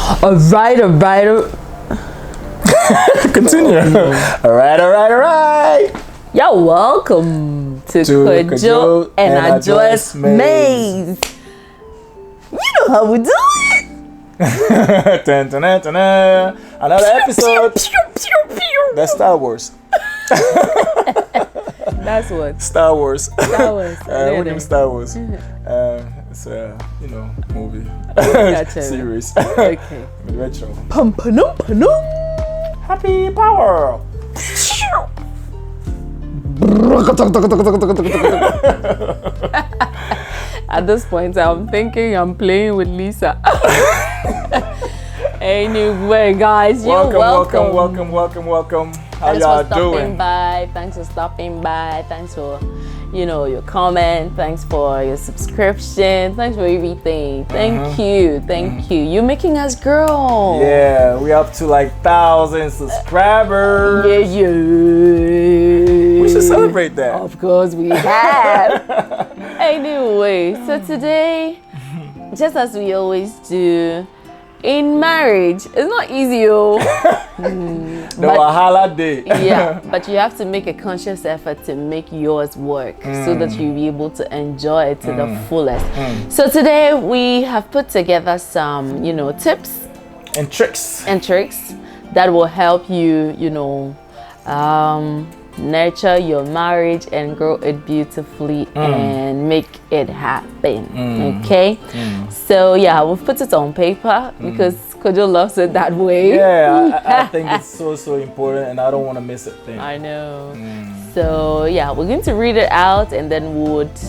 Alright. Continue. Alright. You're welcome to Kojo and Ajo's Maze. You know how we do it. Another episode. That's Star Wars. That's what? Star Wars. Star Wars. What do you Star Wars? It's a movie. Gotcha. Series. Okay. Retro. Pum. Happy power. At this point, I'm thinking I'm playing with Lisa. Anyway, guys, you're welcome. How y'all doing? Thanks for stopping by. Thanks for, your comment. Thanks for your subscription. Thanks for everything. Thank you. You're making us grow. Yeah, we up to like 1,000 subscribers. Yeah. We should celebrate that. Of course we have. Anyway, so today, just as we always do, in marriage, it's not easy, The Wahala day. Yeah, but you have to make a conscious effort to make yours work so that you'll be able to enjoy it to the fullest. So today we have put together some, tips and tricks that will help you, nurture your marriage and grow it beautifully and make it happen. Okay? So yeah, we've put it on paper because Kojo loves it that way. Yeah, I think it's so important and I don't want to miss a thing. I know. So yeah, we're going to read it out and then we would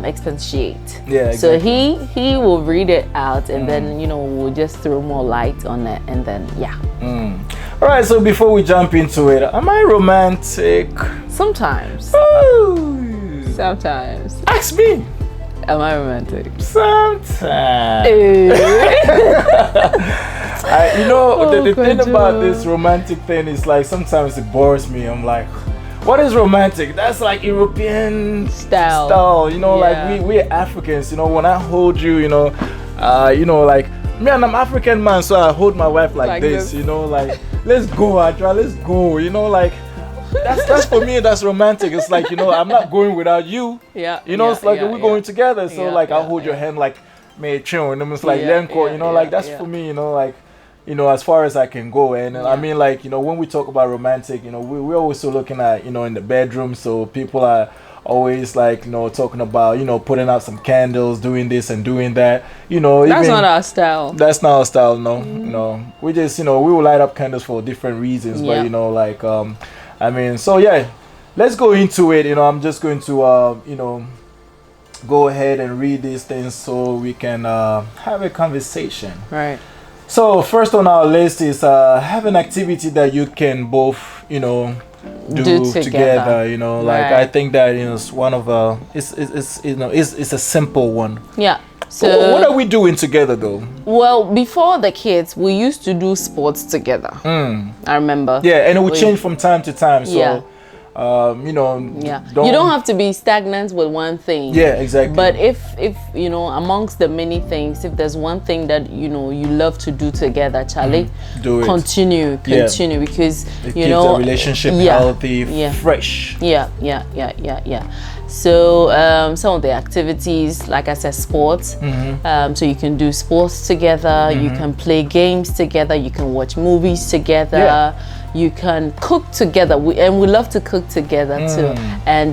expatiate. Yeah, So exactly. he will read it out and then we'll just throw more light on it and then All right, so before we jump into it, am I romantic? Sometimes. Ooh. Sometimes. Ask me. Am I romantic? Sometimes. Eh. The thing about this romantic thing is like sometimes it bores me. I'm like, what is romantic? That's like European style. Like we're Africans. When I hold you, like me and I'm African man, so I hold my wife like this. Like let's go, Adra, let's go. Like that's for me. That's romantic. It's like I'm not going without you. It's like we're going together. So I hold your hand like me chill, and it's like like that's for me. As far as I can go. And I mean, like when we talk about romantic, we're also looking at in the bedroom. So people are always like talking about putting out some candles, doing this and doing that. That's not our style. That's not our style. No. We just we will light up candles for different reasons. But I mean, so yeah, let's go into it. I'm just going to go ahead and read these things so we can have a conversation. Right. So first on our list is have an activity that you can both do together. Like I think that it's one of it's a simple one. Yeah. So what are we doing together though? Well, before the kids, we used to do sports together. I remember. Yeah, and it would change from time to time. So you don't have to be stagnant with one thing. Yeah, exactly. But if amongst the many things, if there's one thing that you love to do together, Charlie, do it. Continue because it keeps the relationship healthy, fresh. Yeah. So some of the activities, like I said, sports. So you can do sports together. You can play games together. You can watch movies together. You can cook together. We love to cook together too. And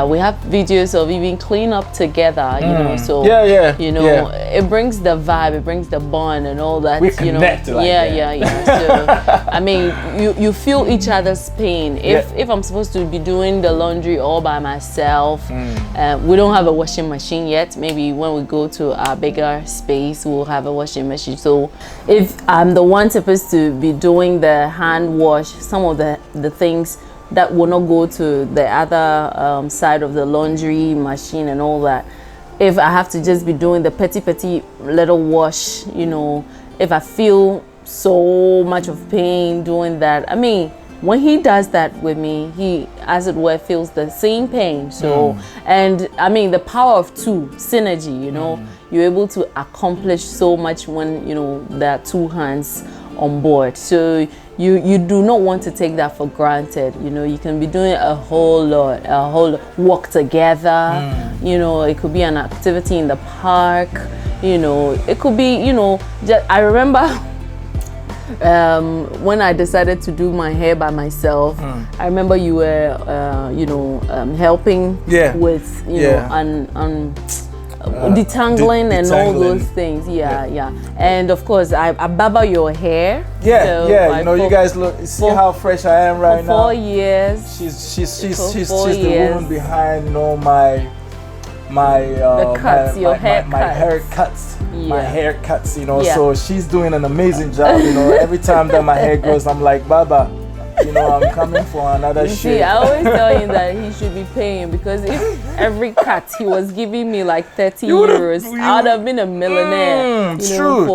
we have videos of even clean up together. So it brings the vibe, it brings the bond and all that. We connect like that. So I mean, you feel each other's pain. If I'm supposed to be doing the laundry all by myself, we don't have a washing machine yet. Maybe when we go to our bigger space, we'll have a washing machine. So if I'm the one supposed to be doing the hand wash, some of the things that will not go to the other side of the laundry machine and all that, if I have to just be doing the petty little wash, if I feel so much of pain doing that, I mean, when he does that with me, he, as it were, feels the same pain. So, and I mean, the power of two, synergy, you're able to accomplish so much when, you know, there are two hands on board. So you do not want to take that for granted. You know, you can be doing a whole walk together. You know, it could be an activity in the park. You know, it could be, you know, I remember when I decided to do my hair by myself, I remember you were, you know, helping with, you know, detangling and all those things. Yeah. And of course, I barber your hair. So you know, you guys see how fresh I am right now. 4 years. She's the woman behind, you know, my cuts, your hair cuts. My haircuts, you know, so she's doing an amazing job, you know. Every time that my hair grows, I'm like, Baba, you know, I'm coming for another shit. See, I always tell him that he should be paying, because if every cut he was giving me like 30 euros, I would have been a millionaire. True.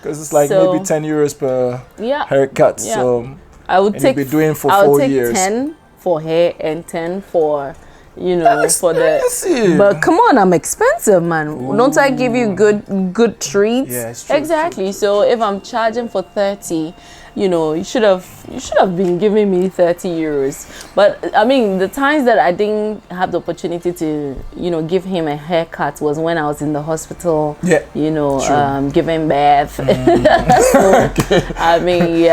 Because it's like maybe 10 euros per haircut. So I would take, be doing for I 4 would take years. 10 for hair and 10 for, you know, for the. But come on, I'm expensive, man. Don't I give you good treats? Yeah, it's true. Exactly. So if I'm charging for 30, you know, you should have been giving me 30 euros. But I mean, the times that I didn't have the opportunity to, you know, give him a haircut was when I was in the hospital. You know, giving birth. So, I mean,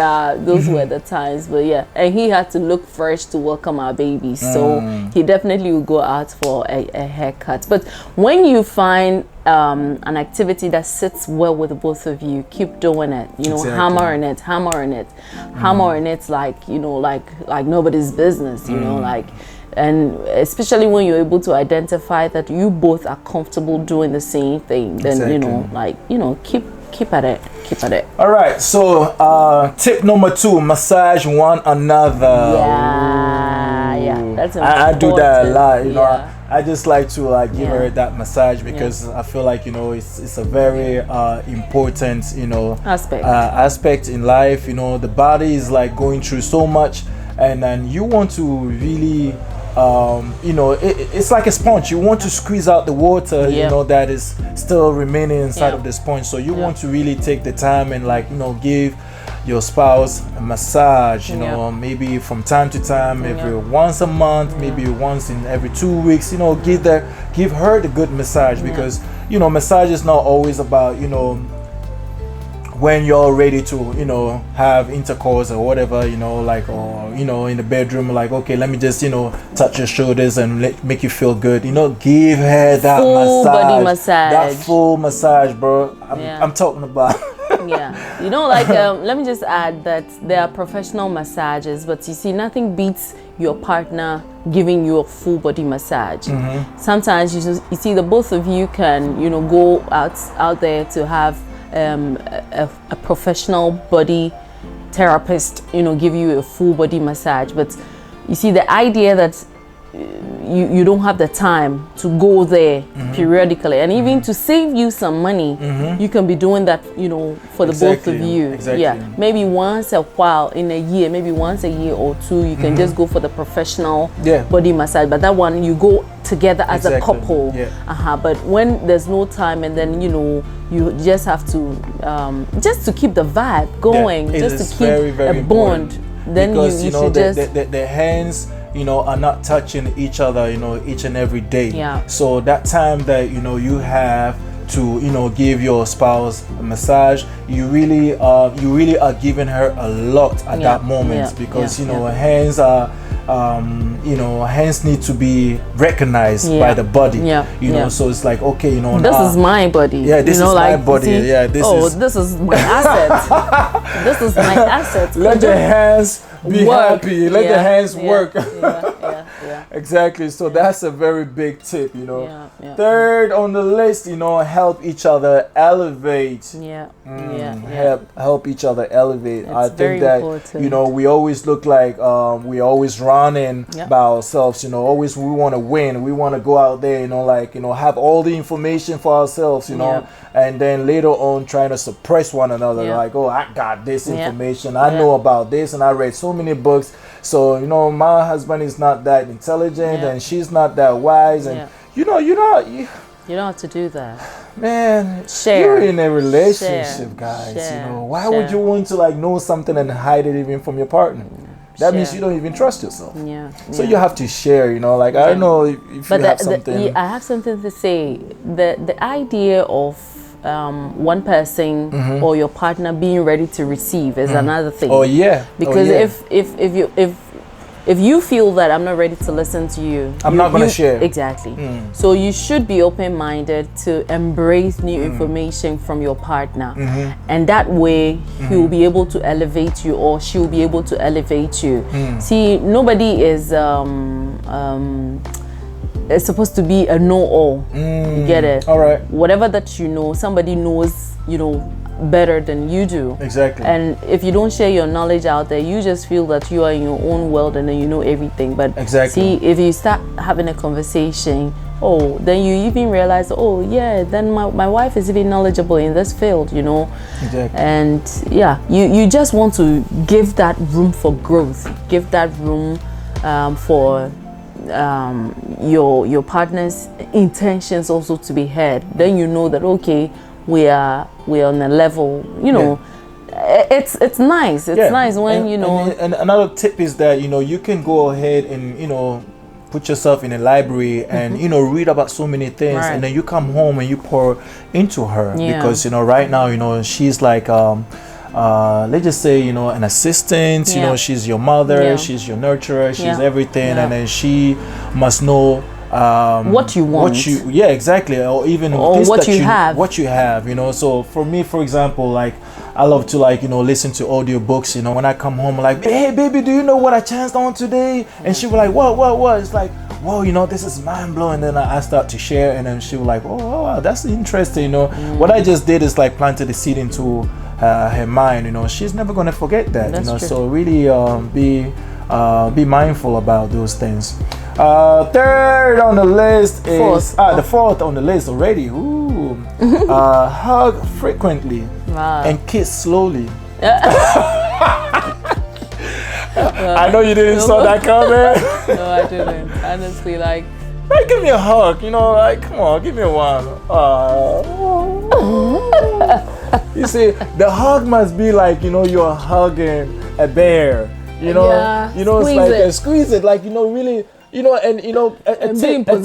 those were the times. But yeah, and he had to look fresh to welcome our baby. So he definitely would go out for a haircut. But when you find an activity that sits well with both of you, keep doing it. You know, hammer on it, like, you know, like nobody's business. You know, like, and especially when you're able to identify that you both are comfortable doing the same thing, then you know, like, you know, keep at it. All right. So tip number 2: massage one another. Yeah, that's important. I do that a lot. You know. I just like to give her that massage, because I feel like, you know, it's a very important, you know, aspect in life. You know, the body is like going through so much, and then you want to really you know, it's like a sponge. You want to squeeze out the water, you know, that is still remaining inside of the sponge. So you want to really take the time and, like, you know, give your spouse a massage, you know, maybe from time to time, maybe once a month, maybe once in every 2 weeks, you know, give her the good massage, because, you know, massage is not always about, you know, when you're ready to, you know, have intercourse or whatever, you know, like, or, you know, in the bedroom, like, okay, let me just, you know, touch your shoulders and make you feel good, you know. Give her that full body massage, that full massage, bro. I'm talking about. You know, like, let me just add that there are professional massages, but you see, nothing beats your partner giving you a full body massage. Sometimes you see, the both of you can, you know, go out there to have a professional body therapist, you know, give you a full body massage. But you see, the idea that you don't have the time to go there periodically, and even to save you some money, you can be doing that, you know, for the both of you. Maybe once a while in a year, maybe once a year or two, you can just go for the professional body massage. But that one, you go together as a couple. But when there's no time, and then, you know, you just have to just to keep the vibe going, just to keep a bond, then because you know, should just the hands, you know, are not touching each other, you know, each and every day. So that time that, you know, you have to, you know, give your spouse a massage, you really are giving her a lot at that moment, because you know, hands are you know, hands need to be recognized by the body. You know, so it's like, okay, you know, this is my body. This is my body. This is my asset. This is my asset. Let the hands be happy. Let the hands work. Exactly. So that's a very big tip, you know. Third on the list, you know, help each other elevate. Help each other elevate. I think that important. You know, we always look like we always running by ourselves, you know. Always we want to win. We want to go out there, you know, like, you know, have all the information for ourselves, you know, and then later on trying to suppress one another, like, oh, I got this information, I know about this, and I read so many books. So, you know, my husband is not that intelligent, and she's not that wise, and you know, You don't have to do that. Man, Share. you're in a relationship, Share. guys. Share. You know, why Share. would you want to like know something and hide it even from your partner? That means you don't even trust yourself. Yeah. So you have to share, you know, like I don't know if you have something. I have something to say. The idea of one person or your partner being ready to receive is another thing. Oh yeah. Because if you feel that I'm not ready to listen to you, I'm not going to share. Exactly. So you should be open-minded to embrace new information from your partner, and that way he will be able to elevate you, or she will be able to elevate you. See, nobody is it's supposed to be a know-all. You get it? All right. Whatever that you know, somebody knows, you know, better than you do. Exactly. And if you don't share your knowledge out there, you just feel that you are in your own world and then you know everything. But see, if you start having a conversation, then you even realize, then my wife is even knowledgeable in this field, you know. Exactly. And you just want to give that room for growth, give that room for your partner's intentions also to be heard. Then you know that we're on a level, you know. It's nice. It's nice when And another tip is that you can go ahead and put yourself in a library and read about so many things, and then you come home and you pour into her because right now she's like let's just say an assistant. She's your mother, she's your nurturer, she's everything, and then she must know what you want, exactly, or even what you have. So for me, for example, like I love to listen to audio books. When I come home, I'm like, hey baby, do you know what I chanced on today? And she was like, what? It's like, whoa, this is mind blowing. And then I start to share, and then she was like, oh, that's interesting. What I just did is like planted the seed into her mind. She's never gonna forget that. That's true. So really be mindful about those things. Third on the list is the fourth on the list already. Ooh. Hug frequently and kiss slowly. I know you didn't saw that comment. No, I didn't. Honestly, like give me a hug. Like come on, give me a one. You see, the hug must be like you're hugging a bear. It's like squeeze it, like really. A tip, for a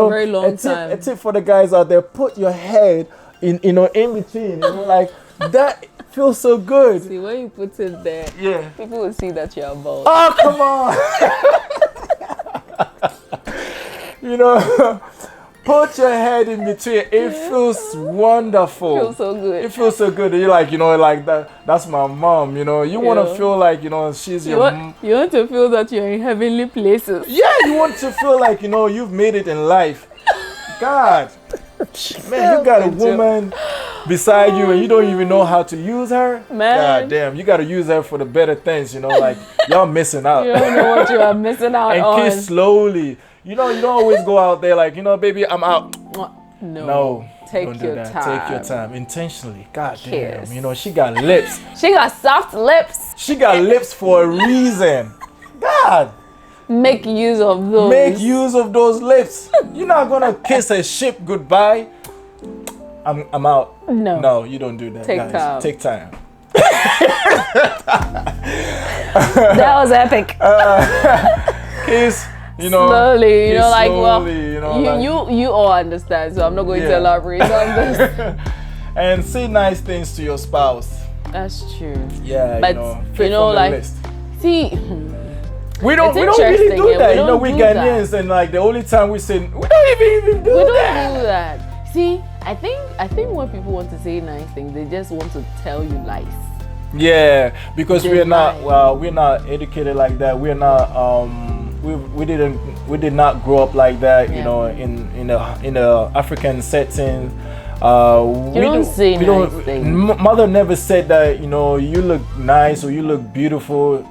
very long time. A tip for the guys out there: put your head in between. Like that feels so good. See, when you put it there, people will see that you're bald. Oh, come on! Put your head in between. It feels wonderful. It feels so good. It feels so good. You're like, like that. That's my mom. You want to feel like, she's your mom. You want to feel that you're in heavenly places. Yeah, you want to feel like, you've made it in life. God, man, you got a woman beside you and you don't even know how to use her. Man. God damn, you got to use her for the better things. Like y'all missing out. You don't know what you are missing out and on. And kiss slowly. You don't always go out there like, baby, I'm out. No. Take your time. Take your time. Intentionally. God damn. She got lips. She got soft lips. She got lips for a reason. God. Make use of those. Make use of those lips. You're not going to kiss a ship goodbye. I'm out. No, you don't do that, guys. Take time. That was epic. Kiss. Slowly, like slowly, you all understand, so I'm not going to elaborate on this. And say nice things to your spouse. That's true. Yeah, but like list. See, we don't really do that. We Ghanaians, and like the only time we say we don't even do that. See, I think when people want to say nice things, they just want to tell you lies. Yeah, because we're not educated like that. We're not we did not grow up like that, in a African setting. Mother never said that, you look nice or you look beautiful.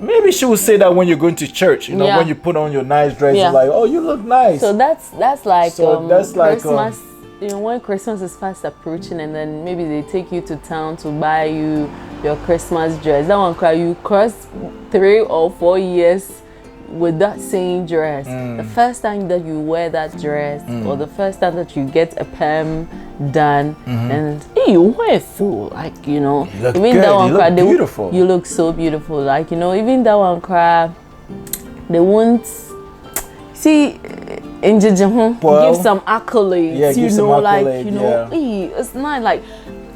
Maybe she would say that when you're going to church, when you put on your nice dress, you're like, oh, you look nice. So that's like Christmas. When Christmas is fast approaching, and then maybe they take you to town to buy you your Christmas dress. That one, you cross 3 or 4 years with that same dress, the first time that you wear that dress, or the first time that you get a perm done, and you wear full, like, you know, you look even good. that one You look beautiful. You look so beautiful, like, you know, even that one cry, they won't see in give some accolades, yeah, you know, like, you know, it's not like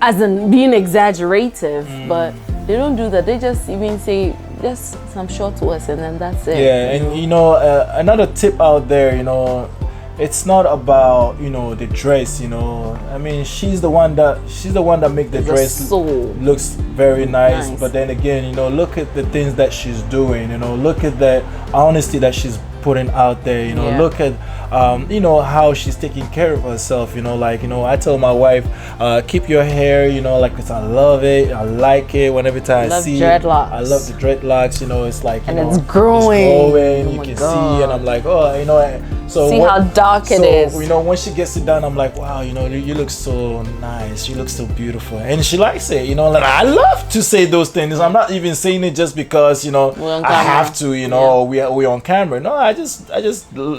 as in being exaggerative, but they don't do that. They just even say just some short words and then that's it. Yeah, and you know, another tip out there, you know, it's not about, you know, the dress, you know. I mean, she's the one that make the dress looks very nice. But then again, you know, look at the things that she's doing, you know, look at the honesty that she's putting out there, you know, look at you know, how she's taking care of herself, you know, like, you know, I tell my wife, keep your hair, you know, like, 'cause I love it, I like it. Whenever time I see dreadlocks. I love the dreadlocks, you know, it's like, you know, it's growing, you can see, and I'm like, oh, you know, so see how dark it is. You know, when she gets it done, I'm like, wow, you know, you look so nice, you look so beautiful, and she likes it, you know. Like, I love to say those things. I'm not even saying it just because, you know, I have to, you know, we're on camera. No, I just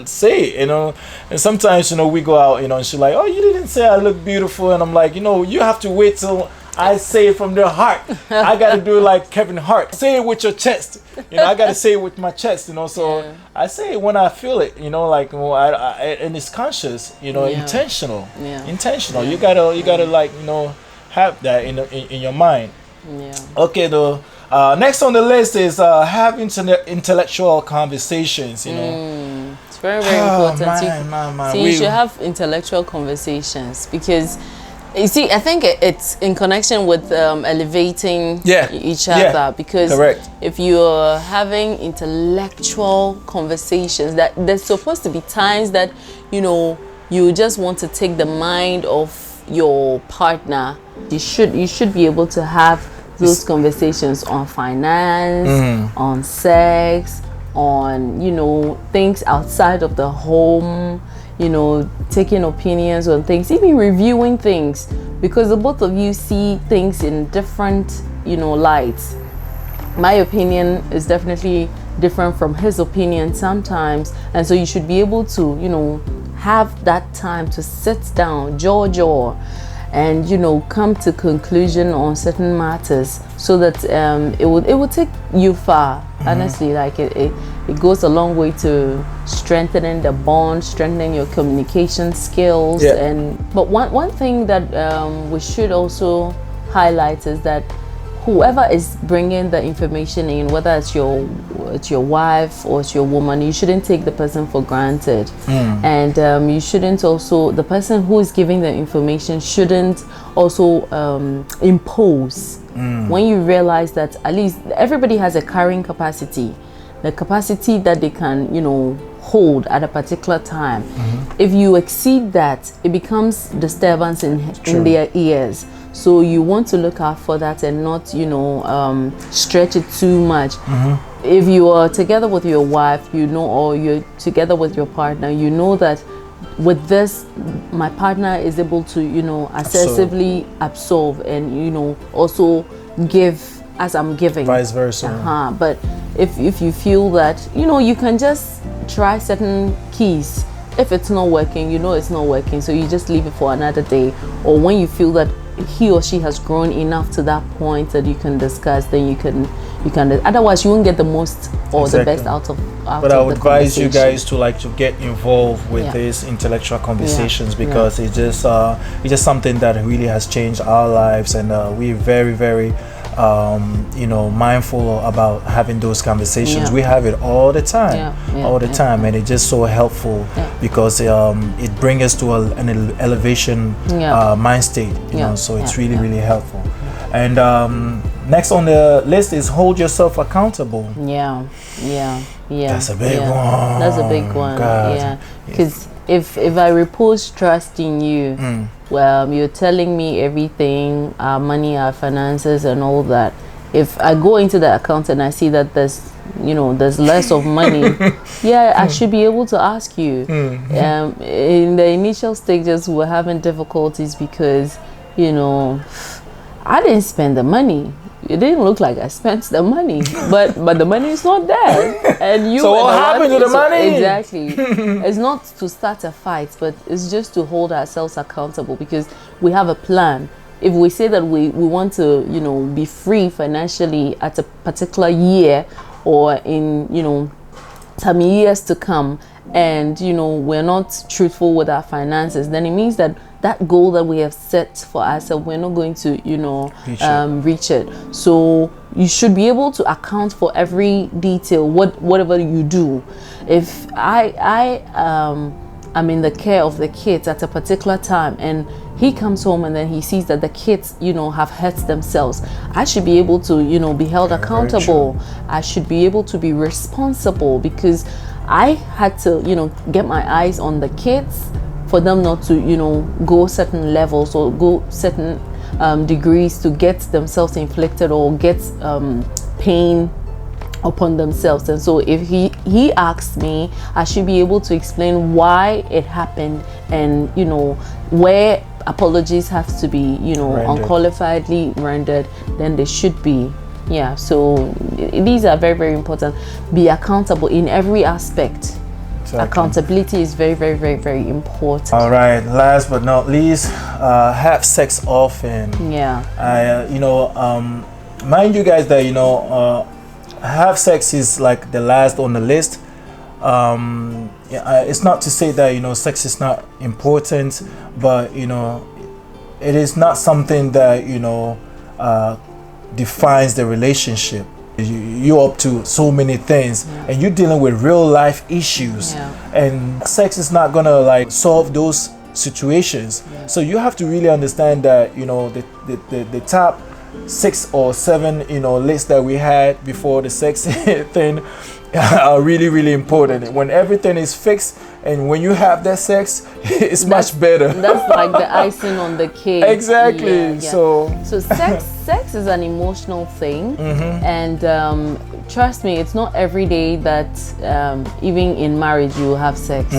say it, you know. And sometimes, you know, we go out, you know, and she's like, oh, you didn't say I look beautiful, and I'm like, you know, you have to wait till I say it from the heart. I gotta do it like Kevin Hart. Say it with your chest. You know, I gotta say it with my chest, you know. So I say it when I feel it, you know, like, well, and it's conscious, you know, intentional. Intentional. You gotta like, you know, have that in your mind. Okay, though. Next on the list is have intellectual conversations, you know. It's very, very important. You should have intellectual conversations, because you see, I think it's in connection with elevating each other, because if you're having intellectual conversations, that there's supposed to be times that, you know, you just want to take the mind of your partner. You should be able to have those conversations on finance, on sex, on, you know, things outside of the home, you know, taking opinions on things, even reviewing things, because the both of you see things in different, you know, lights. My opinion is definitely different from his opinion sometimes, and so you should be able to, you know, have that time to sit down, jaw, and, you know, come to conclusion on certain matters, so that it would take you far. Honestly, like it goes a long way to strengthening the bond, strengthening your communication skills. But one thing that we should also highlight is that whoever is bringing the information in, whether it's your wife or it's your woman, you shouldn't take the person for granted. And you shouldn't also, the person who is giving the information shouldn't also impose. When you realize that at least everybody has a carrying capacity, the capacity that they can, you know, hold at a particular time. If you exceed that, it becomes disturbance in their ears. So you want to look out for that and not, you know, stretch it too much. If you are together with your wife, you know, or you're together with your partner, you know that with this, my partner is able to, you know, assertively absorb and, you know, also give as I'm giving. Vice versa. But if you feel that, you know, you can just try certain keys. If it's not working, you know it's not working, so you just leave it for another day. Or when you feel that he or she has grown enough to that point that you can discuss, then you can otherwise you won't get the most or the best out of but I would advise you guys to get involved with these intellectual conversations, because it's just something that really has changed our lives, and we're very, very you know, mindful about having those conversations. We have it all the time, and it's just so helpful because it brings us to an elevation mind state, you know, so it's really, really helpful. And next on the list is hold yourself accountable. That's a big one. That's a big one. Because if I repose trust in you, well, you're telling me everything, our money, our finances, and all that. If I go into the account and I see that there's less of money, I should be able to ask you. In the initial stages, we're having difficulties because, you know, I didn't spend the money. It didn't look like I spent the money, but the money is not there. And you. So what happened to the money? Exactly. It's not to start a fight, but it's just to hold ourselves accountable, because we have a plan. If we say that we want to, you know, be free financially at a particular year, or in, you know, some years to come, and, you know, we're not truthful with our finances, then it means that that goal that we have set for ourselves, we're not going to, you know, reach it. So you should be able to account for every detail, whatever you do. If I'm in the care of the kids at a particular time, and he comes home and then he sees that the kids, you know, have hurt themselves, I should be able to, you know, be held accountable. I should be able to be responsible, because I had to, you know, get my eyes on the kids for them not to, you know, go certain levels or go certain degrees to get themselves inflicted or get pain upon themselves. And so if he asks me, I should be able to explain why it happened, and, you know, where apologies have to be, you know, unqualifiedly rendered, then they should be. Yeah, so these are very, very important. Be accountable in every aspect. Exactly. Accountability is very, very, very, very important. All right, last but not least, have sex often. Yeah. You know, mind you guys that, you know, have sex is like the last on the list. It's not to say that, you know, sex is not important, but, you know, it is not something that, you know, defines the relationship. You're up to so many things, and you're dealing with real life issues, and sex is not gonna like solve those situations. So you have to really understand that, you know, the top 6 or 7, you know, lists that we had before the sex thing are really, really important. When everything is fixed and when you have that sex, it's much better. That's like the icing on the cake. Exactly. So sex is an emotional thing, and trust me, it's not every day that even in marriage you have sex.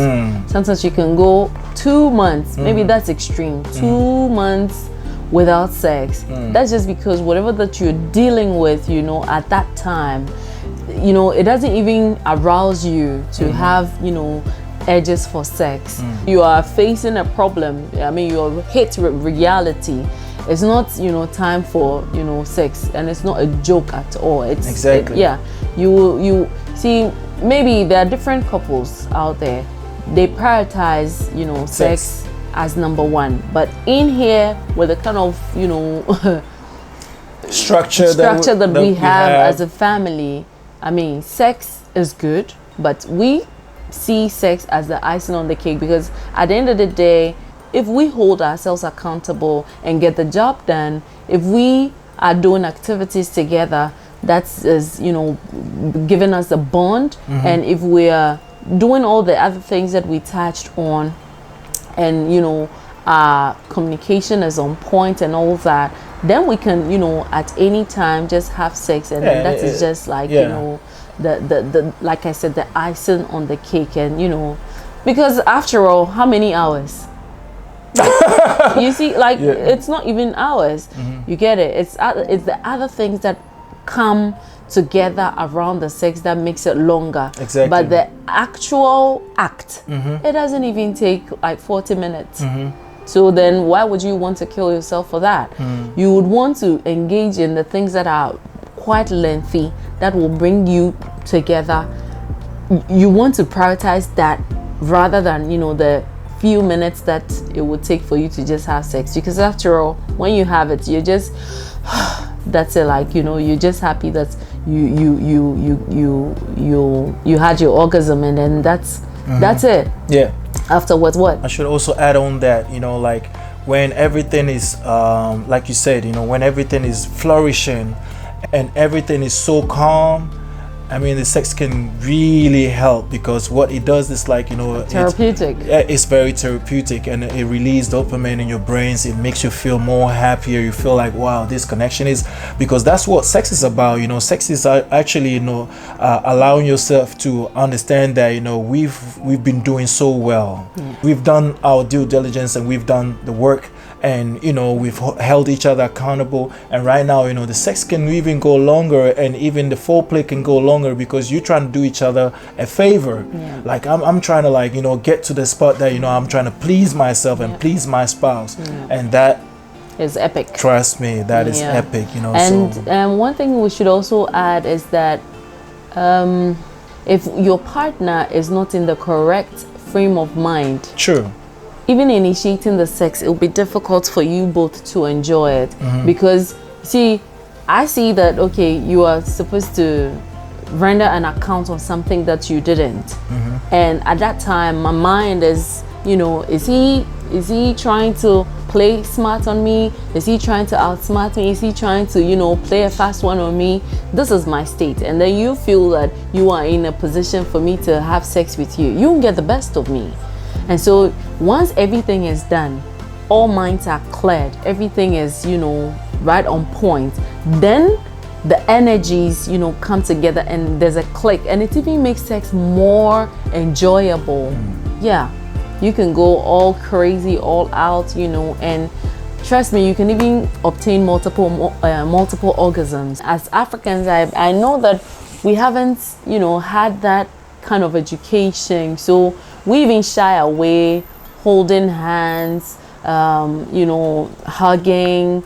Sometimes you can go 2 months, maybe that's extreme, 2 months without sex. That's just because whatever that you're dealing with, you know, at that time, you know, it doesn't even arouse you to have, you know, urges for sex. You are facing a problem. I mean, you're hit with reality. It's not, you know, time for, you know, sex, and it's not a joke at all. It's exactly. You see, maybe there are different couples out there. They prioritize, you know, sex as number one, but in here, with the kind of, you know, structure that we have as a family, I mean, sex is good, but we see sex as the icing on the cake, because at the end of the day, if we hold ourselves accountable and get the job done, if we are doing activities together, that's, you know, giving us a bond, and if we are doing all the other things that we touched on, and, you know, our communication is on point and all that, then we can, you know, at any time just have sex, and then that is just like, you know, the like I said, the icing on the cake. And, you know, because after all, how many hours? You see, like, it's not even hours. You get it? It's the other things that come together around the sex that makes it longer. Exactly. But the actual act, it doesn't even take like 40 minutes. So then why would you want to kill yourself for that? You would want to engage in the things that are quite lengthy, that will bring you together. You want to prioritize that rather than, you know, the few minutes that it would take for you to just have sex. Because after all, when you have it, you're just that's it, like, you know, you're just happy that you had your orgasm, and then that's it. Afterwards, what? I should also add on that, you know, like, when everything is like you said, you know, when everything is flourishing and everything is so calm, I mean, the sex can really help, because what it does is, like, you know, therapeutic. It's very therapeutic, and it releases dopamine in your brains. It makes you feel more happier. You feel like, wow, this connection is, because that's what sex is about. You know, sex is actually, you know, allowing yourself to understand that, you know, we've been doing so well. We've done our due diligence, and we've done the work, and you know, we've held each other accountable, and right now, you know, the sex can even go longer, and even the foreplay can go longer, because you're trying to do each other a favor. Like I'm trying to, like, you know, get to the spot that, you know, I'm trying to please myself and please my spouse, and that is epic. Trust me, that is epic, you know. And one thing we should also add is that if your partner is not in the correct frame of mind, true, even initiating the sex, it will be difficult for you both to enjoy it. Because see, I see that, okay, you are supposed to render an account on something that you didn't, and at that time my mind is, you know, is he trying to play smart on me? Is he trying to outsmart me? Is he trying to, you know, play a fast one on me? This is my state. And then you feel that you are in a position for me to have sex with you. You won't get the best of me. And so once everything is done, all minds are cleared, everything is, you know, right on point, then the energies, you know, come together and there's a click, and it even makes sex more enjoyable. Yeah, you can go all crazy, all out, you know, and trust me, you can even obtain multiple orgasms. As Africans, I know that we haven't, you know, had that kind of education, so we even shy away, holding hands, you know, hugging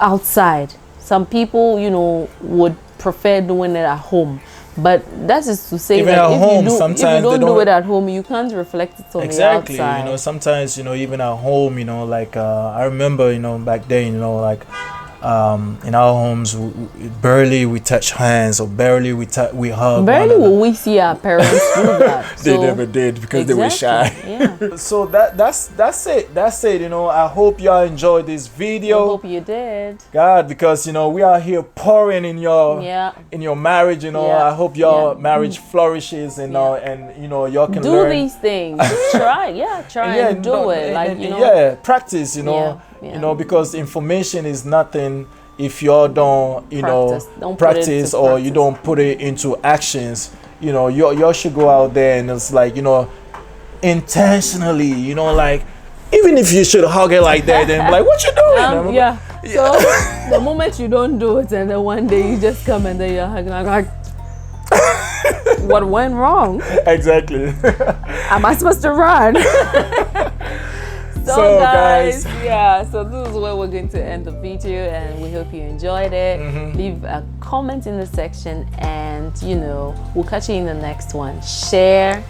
outside. Some people, you know, would prefer doing it at home. But that is to say, even that if you don't do it at home, you can't reflect it on the outside. Exactly. You know, sometimes, you know, even at home, you know, like I remember, you know, back then, you know, like in our homes, barely we touch hands, or barely we hug. Barely will we see our parents do that. They never did, because they were shy. Yeah. So that's it. You know, I hope y'all enjoyed this video. I hope you did. God, because, you know, we are here pouring in your marriage. You know, I hope your marriage flourishes, and and you know, y'all can learn. Do these things. Try and do it. Like, you know. Practice. You know. You know, because information is nothing if y'all don't, you know, practice, or you don't put it into actions. You know, y'all should go out there, and it's like, you know, intentionally, you know, like, even if you should hug it like that, then like, what you doing? So the moment you don't do it, and then one day you just come and then you're hugging, like, what went wrong? Exactly. Am I supposed to run? So guys, so this is where we're going to end the video, and we hope you enjoyed it. Leave a comment in the section, and you know, we'll catch you in the next one. Share.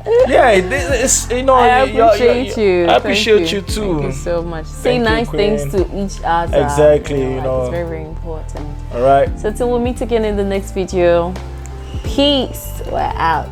It's, you know, I appreciate you. I appreciate you too. Thank you so much. Say nice things to each other. Exactly. You know, it's very, very important. All right. So till we meet again in the next video, peace. We're out.